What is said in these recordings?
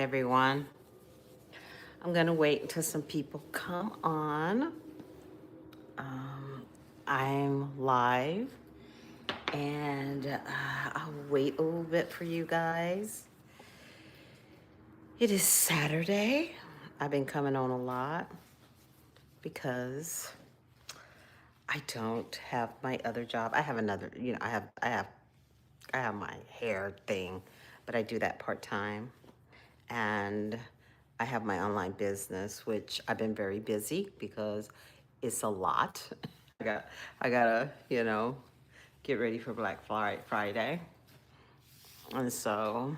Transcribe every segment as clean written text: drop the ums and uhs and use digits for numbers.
everyone. I'm gonna wait until some people come on. I'm live and I'll wait a little bit for you guys. It is Saturday. I've been coming on a lot because I don't have my other job. I have another, I have my hair thing, but I do that part-time. And I have my online business, which I've been very busy because it's a lot. I gotta, get ready for Black Friday. And so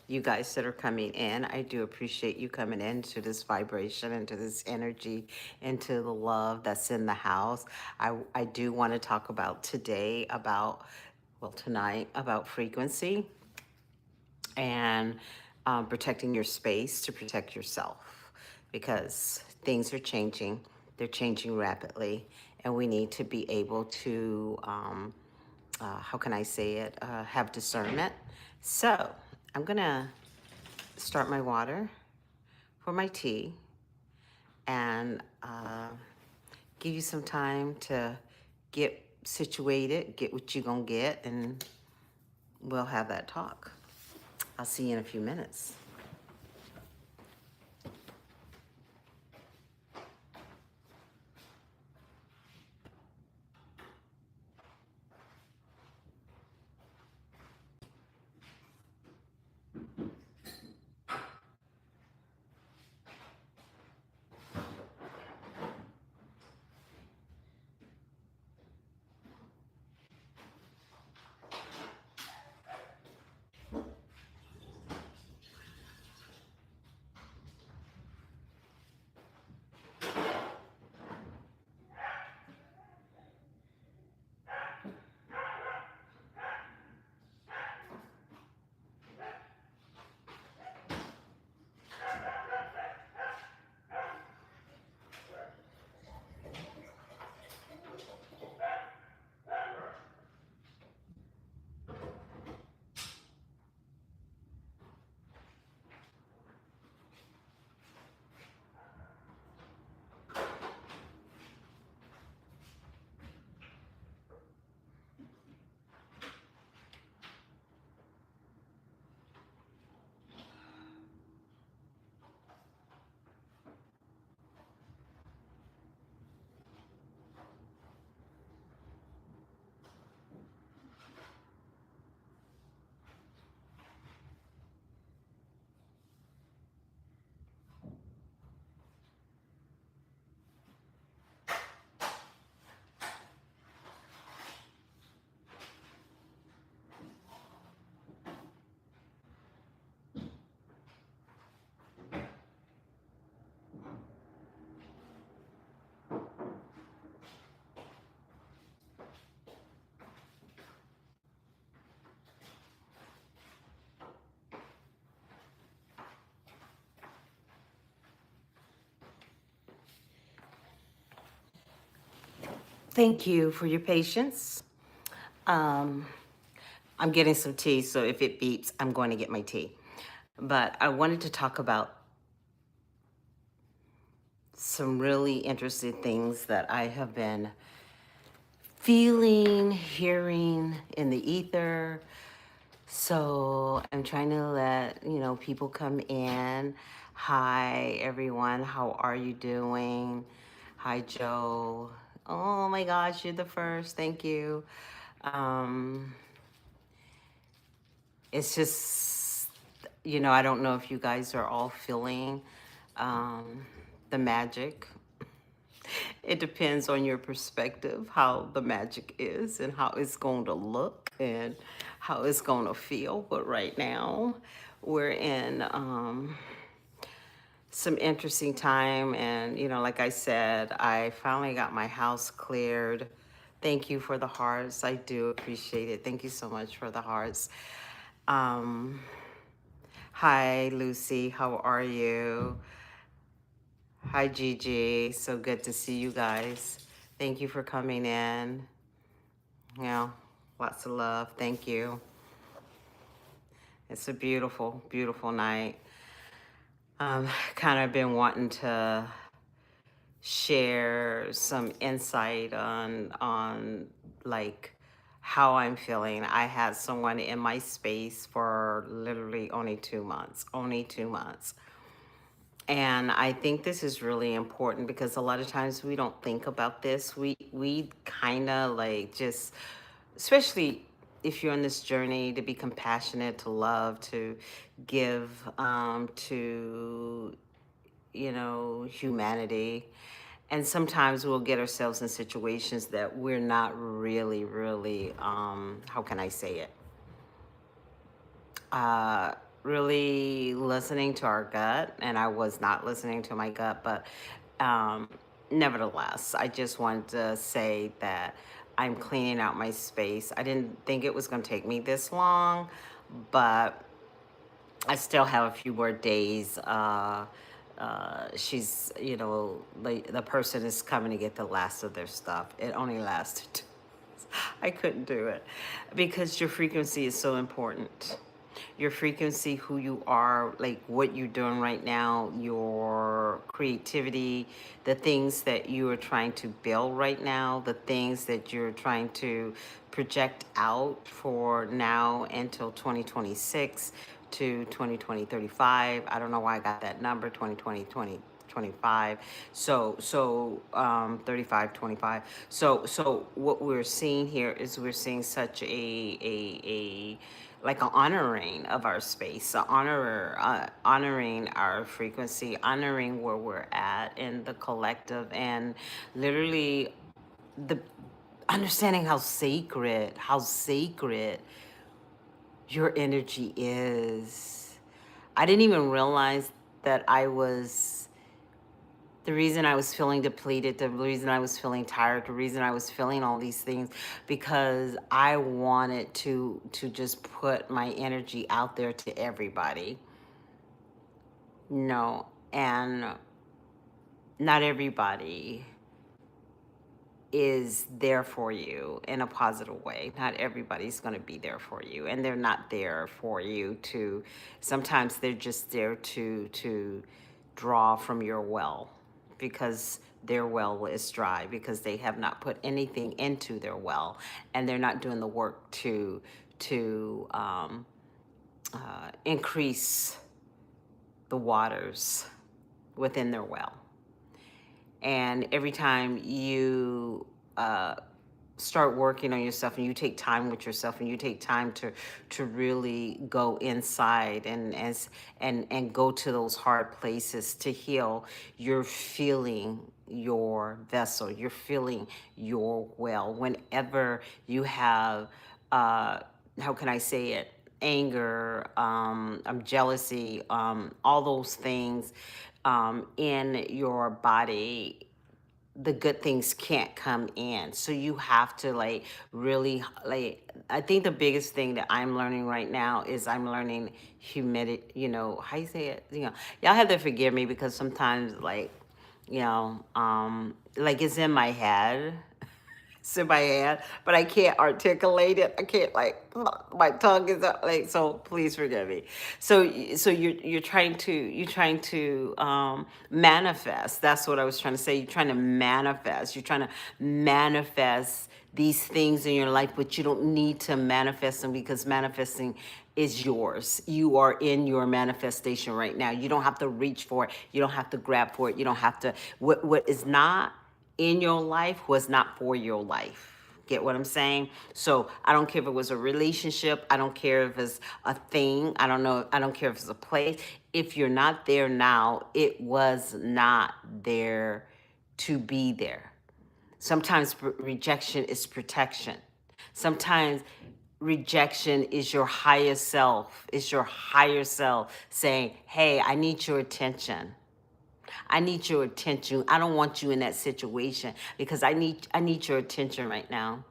you guys that are coming in, I do appreciate you coming into this vibration, into this energy, into the love that's in the house. I do want to talk about tonight, about frequency and protecting your space to protect yourself, because things are changing. They're changing rapidly, and we need to be able to, how can I say it, have discernment. So I'm gonna start my water for my tea and give you some time to get situated, get what you're gonna get, and we'll have that talk. I'll see you in a few minutes. Thank you for your patience. Um, I'm getting some tea, so if it beeps, I'm going to get my tea. But I wanted to talk about some really interesting things that I have been feeling, hearing in the ether. So I'm trying to let, people come in. Hi, everyone. How are you doing? Hi, Joe. Oh my gosh, you're the first. Thank you. Um, it's just, I don't know if you guys are all feeling the magic. It depends on your perspective, how the magic is and how it's going to look and how it's going to feel. But right now, we're in some interesting time. And, like I said, I finally got my house cleared. Thank you for the hearts. I do appreciate it. Thank you so much for the hearts. Um, Hi, Lucy. How are you? Hi, Gigi. So good to see you guys. Thank you for coming in. Lots of love. Thank you. It's a beautiful, beautiful night. Kind of been wanting to share some insight on like how I'm feeling. I had someone in my space for literally only 2 months, only 2 months. And I think this is really important because a lot of times we don't think about this. We kind of like just, especially if you're on this journey to be compassionate, to love, to give, to humanity. And sometimes we'll get ourselves in situations that we're not really, how can I say it? Uh, really listening to our gut. And I was not listening to my gut, but um, nevertheless, I just wanted to say that I'm cleaning out my space. I didn't think it was going to take me this long, but I still have a few more days. She's, the person is coming to get the last of their stuff. It only lasted 2 months. I couldn't do it because your frequency is so important. Your frequency, who you are, like what you're doing right now, your creativity, the things that you are trying to build right now, the things that you're trying to project out for now until 2026 to 2020 35. I don't know why I got that number, 2020 2025. So 35 25. So what we're seeing here is we're seeing such a like an honoring of our space, honoring our frequency, honoring where we're at in the collective, and literally the understanding how sacred your energy is. I didn't even realize that the reason I was feeling depleted, the reason I was feeling tired, the reason I was feeling all these things, because I wanted to just put my energy out there to everybody. No, and not everybody is there for you in a positive way. Not everybody's going to be there for you, and they're not there for you to, sometimes they're just there to draw from your well, because their well is dry, because they have not put anything into their well, and they're not doing the work to increase the waters within their well. And every time you start working on yourself, and you take time with yourself, and you take time to really go inside and go to those hard places to heal, you're feeling your vessel, you're feeling your well. Whenever you have how can I say it, anger, jealousy, all those things in your body, the good things can't come in. So you have to like really like, I think the biggest thing that I'm learning right now is I'm learning humidity, how you say it, y'all have to forgive me because sometimes like it's in my head, in my head, but I can't articulate it. I can't like my tongue is up, like, so please forgive me. So you're trying to manifest. That's what I was trying to say. You're trying to manifest. You're trying to manifest these things in your life, but you don't need to manifest them because manifesting is yours. You are in your manifestation right now. You don't have to reach for it. You don't have to grab for it. You don't have to. What is not in your life was not for your life. Get what I'm saying? So I don't care if it was a relationship. I don't care if it's a thing. I don't know. I don't care if it's a place. If you're not there now, it was not there to be there. Sometimes rejection is protection. Sometimes rejection is your higher self. It's your higher self saying, hey, I need your attention. I need your attention. I don't want you in that situation because I need your attention right now.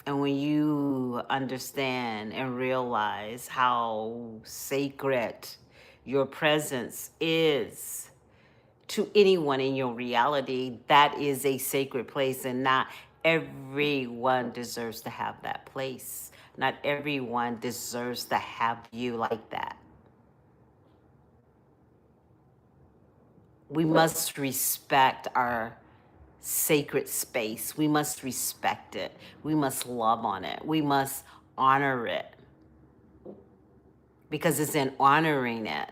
And when you understand and realize how sacred your presence is to anyone in your reality, that is a sacred place, and not everyone deserves to have that place. Not everyone deserves to have you like that. We must respect our sacred space. We must respect it. We must love on it. We must honor it, because it's in honoring it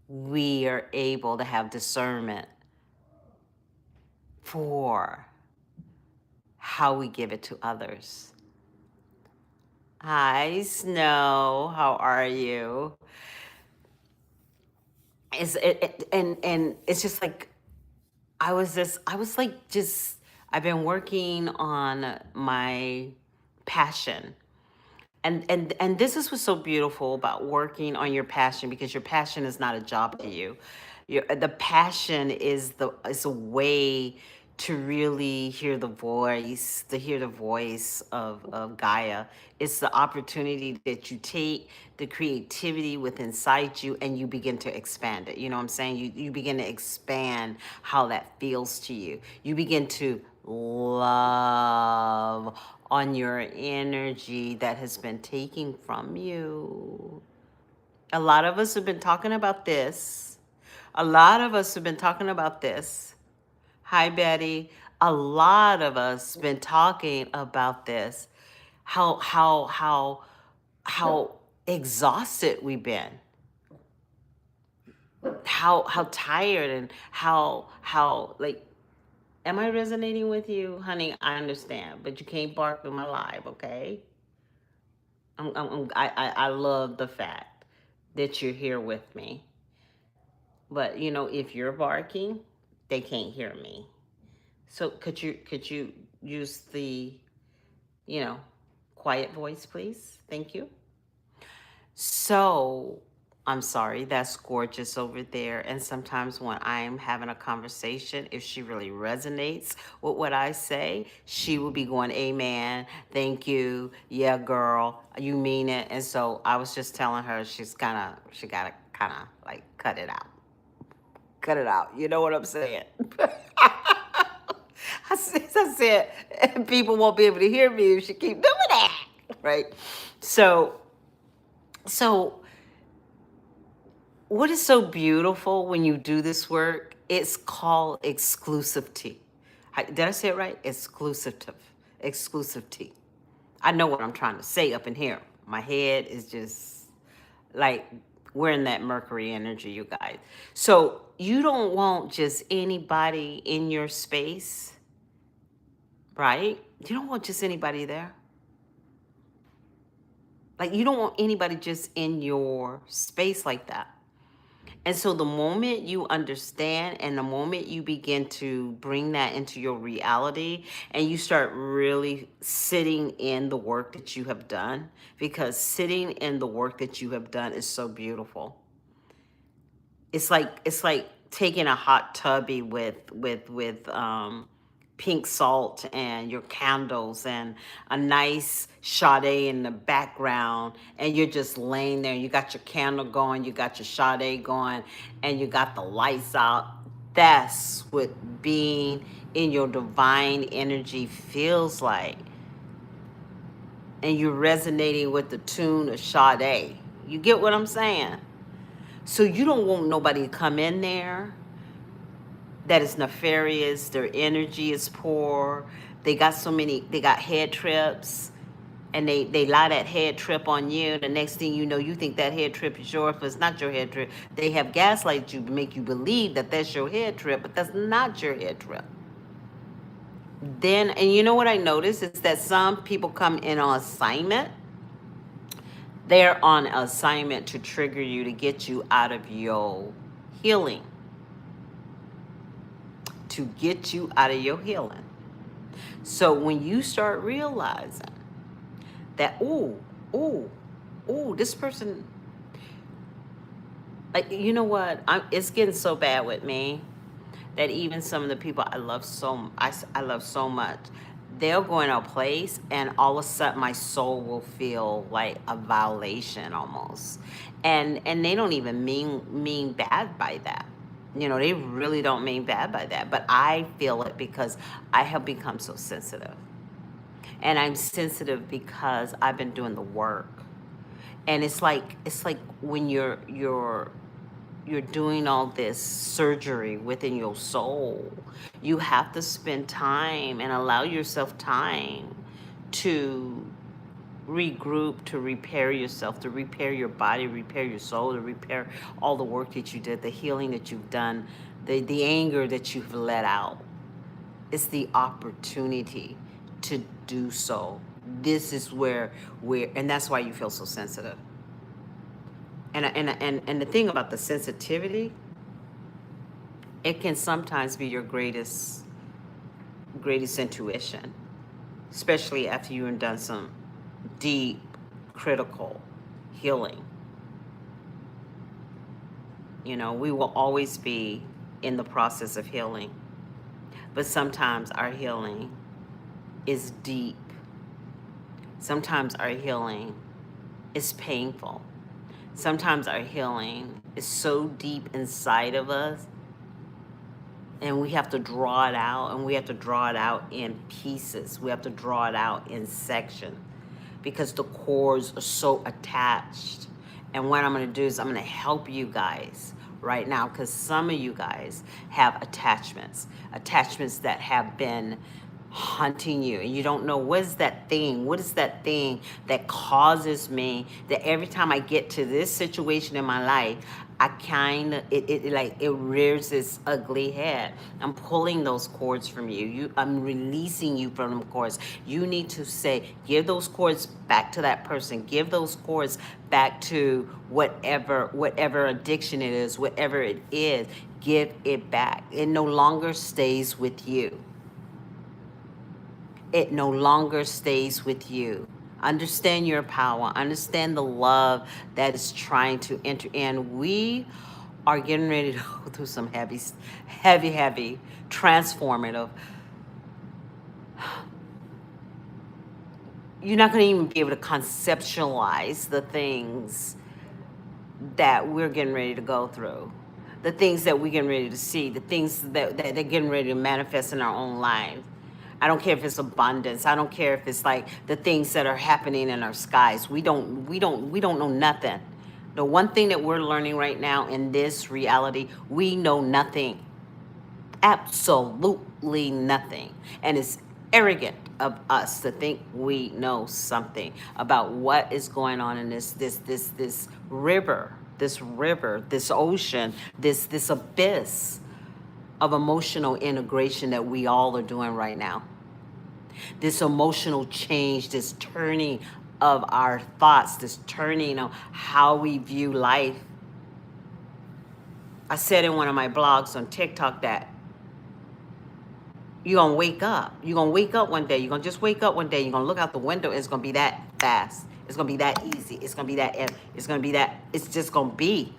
we are able to have discernment for how we give it to others. Hi, Snow. How are you? And it's just like I was like just I've been working on my passion. And this is what's so beautiful about working on your passion, because your passion is not a job to you. The passion is a way to really hear the voice, to hear the voice of Gaia. It's the opportunity that you take the creativity within inside you and you begin to expand it. You know what I'm saying? You begin to expand how that feels to you. You begin to love on your energy that has been taken from you. A lot of us have been talking about this. A lot of us have been talking about this. Hi, Betty. A lot of us been talking about this. How exhausted we've been. How tired, and how like, am I resonating with you, honey? I understand, but you can't bark in my live, okay? I love the fact that you're here with me. But you know, if you're barking, they can't hear me. So could you use the, you know, quiet voice, please? Thank you. So, I'm sorry, that's gorgeous over there. And sometimes when I'm having a conversation, if she really resonates with what I say, she will be going, Amen, thank you, yeah, girl, you mean it. And so I was just telling her she gotta kind of like cut it out. Cut it out. You know what I'm saying? I said, people won't be able to hear me if she keep doing that, right? So, so what is so beautiful when you do this work? It's called exclusivity. Did I say it right? Exclusive. Exclusivity. I know what I'm trying to say up in here. My head is just like, we're in that Mercury energy, you guys. So you don't want just anybody in your space, right? You don't want just anybody there. Like, you don't want anybody just in your space like that. And so the moment you understand and the moment you begin to bring that into your reality and you start really sitting in the work that you have done, because sitting in the work that you have done is so beautiful. It's like taking a hot tubby with pink salt and your candles and a nice Sade in the background, and you're just laying there. You got your candle going, you got your Sade going, and you got the lights out. That's what being in your divine energy feels like. And you're resonating with the tune of Sade. You get what I'm saying? So you don't want nobody to come in there that is nefarious. Their energy is poor. They got they got head trips, and they lie that head trip on you. The next thing you know, you think that head trip is yours, but it's not your head trip. They have gaslighted you to make you believe that that's your head trip, but that's not your head trip. Then, and you know what I noticed is that some people come in on assignment. They're on assignment to trigger you, to get you out of your healing. To get you out of your healing. So when you start realizing that, this person, like, you know what? It's getting so bad with me that even some of the people I love so much, they'll go in a place and all of a sudden my soul will feel like a violation almost. And they don't even mean bad by that. You know, they really don't mean bad by that. But I feel it because I have become so sensitive. And I'm sensitive because I've been doing the work. And it's like when you're you're doing all this surgery within your soul, you have to spend time and allow yourself time to regroup, to repair yourself, to repair your body, repair your soul, to repair all the work that you did, the healing that you've done, the anger that you've let out. It's the opportunity to do so. This is where and that's why you feel so sensitive. And the thing about the sensitivity, it can sometimes be your greatest intuition, especially after you've done some deep, critical healing. You know, we will always be in the process of healing, but sometimes our healing is deep. Sometimes our healing is painful. Sometimes our healing is so deep inside of us, and we have to draw it out, and we have to draw it out in pieces. We have to draw it out in sections because the cords are so attached. And what I'm going to do is I'm going to help you guys right now, because some of you guys have attachments that have been hunting you, and you don't know what is that thing that causes me, that every time I get to this situation in my life, I kind of it rears its ugly head. I'm pulling those cords from you. I'm releasing you from them cords. You need to give those cords back to that person. Give those cords back to whatever addiction it is, whatever it is. Give it back. It no longer stays with you. It no longer stays with you. Understand your power. Understand the love that is trying to enter in. We are getting ready to go through some heavy, transformative. You're not going to even be able to conceptualize the things that we're getting ready to go through, the things that we're getting ready to see, the things that they're getting ready to manifest in our own lives. I don't care if it's abundance. I don't care if it's like the things that are happening in our skies. We don't know nothing. The one thing that we're learning right now in this reality, we know nothing. Absolutely nothing. And it's arrogant of us to think we know something about what is going on in this river, this ocean, this abyss of emotional integration that we all are doing right now. This emotional change, this turning of our thoughts, this turning of how we view life. I said in one of my blogs on TikTok that you're going to wake up. You're going to wake up one day. You're going to just wake up one day. You're going to look out the window. And it's going to be that fast. It's going to be that easy. It's going to be that, it's just going to be.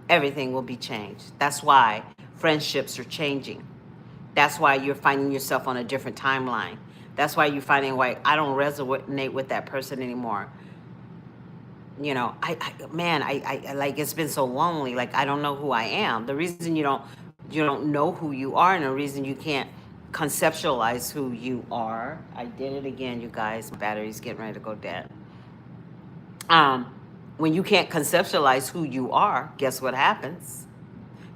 Everything will be changed. That's why friendships are changing. That's why you're finding yourself on a different timeline. That's why you're finding why I don't resonate with that person anymore. You know, I like, it's been so lonely. Like, I don't know who I am. The reason you don't know who you are, and the reason you can't conceptualize who you are. I did it again, you guys. My battery's getting ready to go dead. When you can't conceptualize who you are, guess what happens?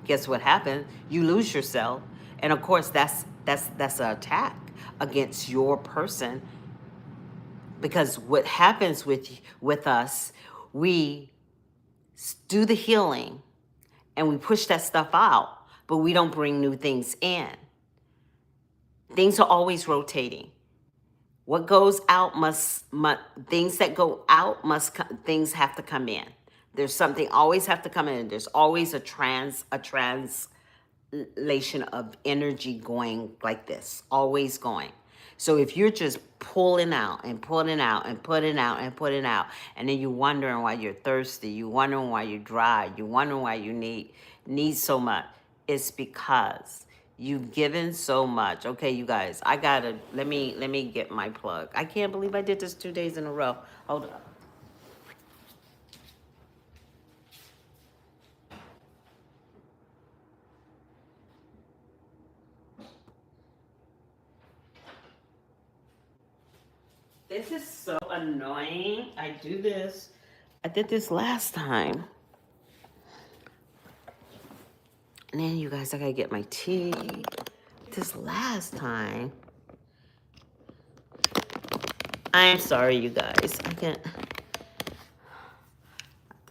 You lose yourself. And of course, that's an attack against your person. Because what happens with us, we do the healing and we push that stuff out, but we don't bring new things in. Things are always rotating. What goes out things that go out things have to come in. There's something always have to come in. There's always a translation of energy going like this, always going. So if you're just pulling out and putting out and putting out and putting out, and then you're wondering why you're thirsty, you're wondering why you're dry, you're wondering why you need so much, it's because you've given so much. Okay, you guys, let me get my plug. I can't believe I did this 2 days in a row. Hold up. This is so annoying. I did this last time. And then you guys, I gotta get my tea. This last time, I'm sorry, you guys. I did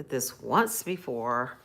this once before.